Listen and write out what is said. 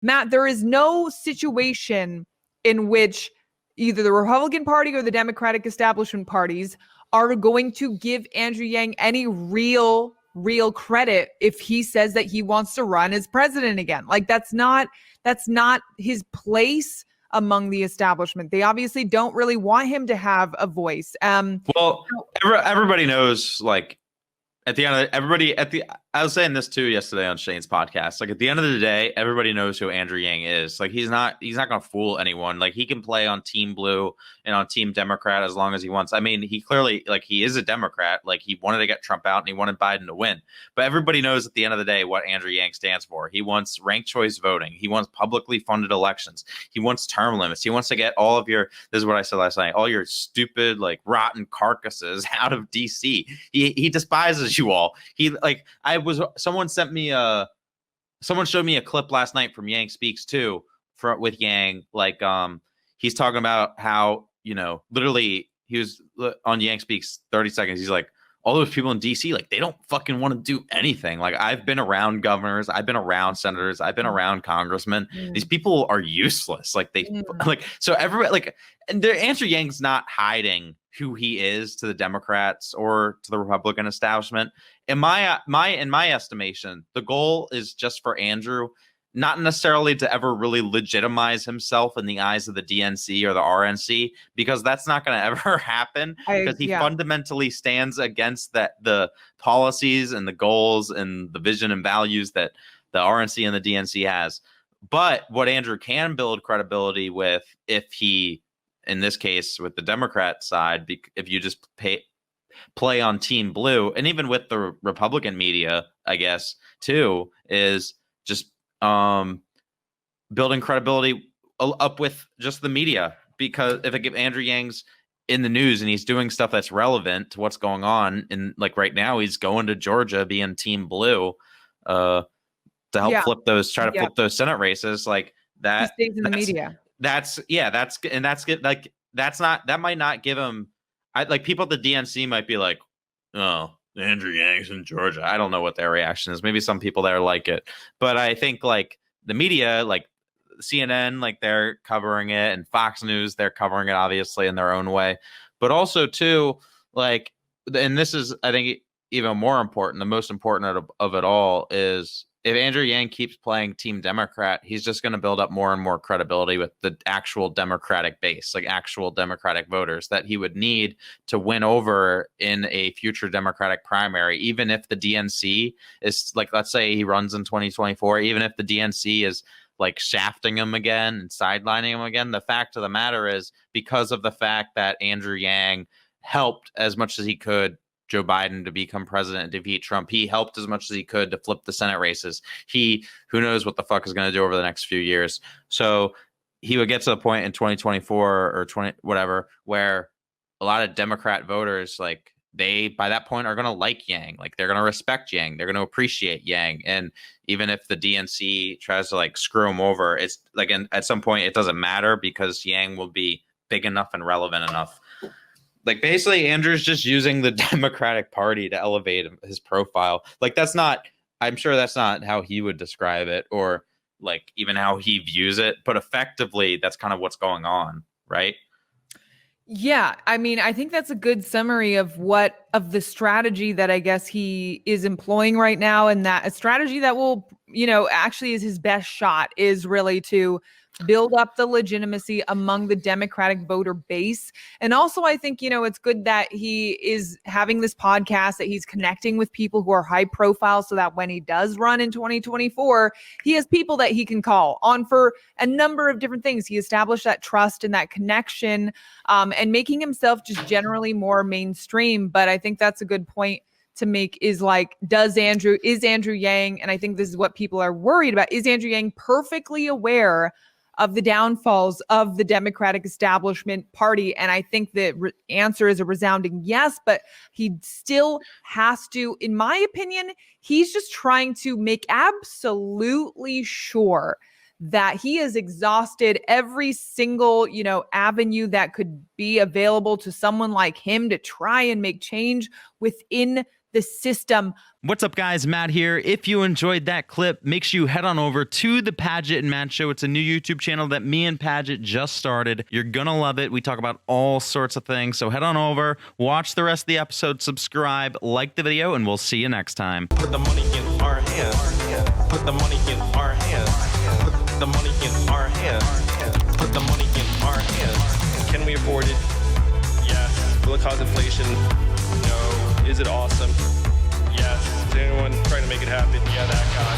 Matt, there is no situation in which either the Republican Party or the Democratic establishment parties are going to give Andrew Yang any real credit if he says that he wants to run as president again. Like that's not his place among the establishment. They obviously don't really want him to have a voice. Well, everybody knows, like, at the end of I was saying this too yesterday on Shane's podcast. Like, at the end of the day, everybody knows who Andrew Yang is. Like, he's not going to fool anyone. Like, he can play on Team Blue and on Team Democrat as long as he wants. I mean, he clearly, like, he is a Democrat. Like, he wanted to get Trump out and he wanted Biden to win. But everybody knows at the end of the day what Andrew Yang stands for. He wants ranked choice voting. He wants publicly funded elections. He wants term limits. He wants to get all of your, this is what I said last night, all your stupid, like, rotten carcasses out of DC. He despises you all. Someone showed me a clip last night from Yang Speaks Too with Yang. Like, he's talking about how, literally he was on Yang Speaks 30 seconds. He's like, all those people in DC, like, they don't fucking want to do anything. Like, I've been around governors, I've been around senators, I've been around congressmen. These people are useless. Like, so everybody, like, and Andrew Yang's not hiding who he is to the Democrats or to the Republican establishment. In my estimation, the goal is just for Andrew not necessarily to ever really legitimize himself in the eyes of the DNC or the RNC, because that's not going to ever happen, because he fundamentally stands against the policies and the goals and the vision and values that the RNC and the DNC has. But what Andrew can build credibility with, if he, in this case with the Democrat side, if you just play on Team Blue, and even with the Republican media, I guess, too, is just building credibility up with just the media. Because if Andrew Yang's in the news and he's doing stuff that's relevant to what's going on, and like right now he's going to Georgia being Team Blue to help flip those Senate races, like that. He stays in the media. That might not give him, like, people at the DNC might be like, oh, Andrew Yang's in Georgia. I don't know what their reaction is. Maybe some people there like it, but I think, like, the media, like CNN, like, they're covering it, and Fox News, they're covering it obviously in their own way, but also too, like, and this is, I think, even more important, the most important of it all is, if Andrew Yang keeps playing Team Democrat, he's just going to build up more and more credibility with the actual Democratic base, like actual Democratic voters that he would need to win over in a future Democratic primary. Even if the DNC is, like, let's say he runs in 2024, even if the DNC is, like, shafting him again and sidelining him again, the fact of the matter is, because of the fact that Andrew Yang helped as much as he could Joe Biden to become president and defeat Trump, he helped as much as he could to flip the Senate races. Who knows what the fuck is going to do over the next few years. So he would get to the point in 2024 or 20 whatever, where a lot of Democrat voters, like, they by that point are going to like Yang, like, they're going to respect Yang, they're going to appreciate Yang. And even if the DNC tries to, like, screw him over, it's like, at some point it doesn't matter, because Yang will be big enough and relevant enough. Like, basically, Andrew's just using the Democratic Party to elevate his profile. Like, I'm sure that's not how he would describe it, or, like, even how he views it. But effectively, that's kind of what's going on, right? Yeah, I mean, I think that's a good summary of the strategy that I guess he is employing right now, and that a strategy that will, actually is his best shot, is really to build up the legitimacy among the Democratic voter base. And also, I think, it's good that he is having this podcast, that he's connecting with people who are high profile, so that when he does run in 2024, he has people that he can call on for a number of different things. He established that trust and that connection, and making himself just generally more mainstream. But I think that's a good point to make, is like, is Andrew Yang, and I think this is what people are worried about, is Andrew Yang perfectly aware of the downfalls of the Democratic establishment party? And I think the answer is a resounding yes, but he still has to, in my opinion, he's just trying to make absolutely sure that he has exhausted every single, avenue that could be available to someone like him to try and make change within the system. What's up, guys? Matt here. If you enjoyed that clip, make sure you head on over to the Paget and Matt Show. It's a new YouTube channel that me and Paget just started. You're gonna love it. We talk about all sorts of things. So head on over, watch the rest of the episode, subscribe, like the video, and we'll see you next time. Put the money in our hands. Put the money in our hands. Put the money in our hands. Put the money in our hands. Can we afford it? Yes. Will it cause inflation? No. Is it awesome? Yes. Is anyone trying to make it happen? Yeah, that guy.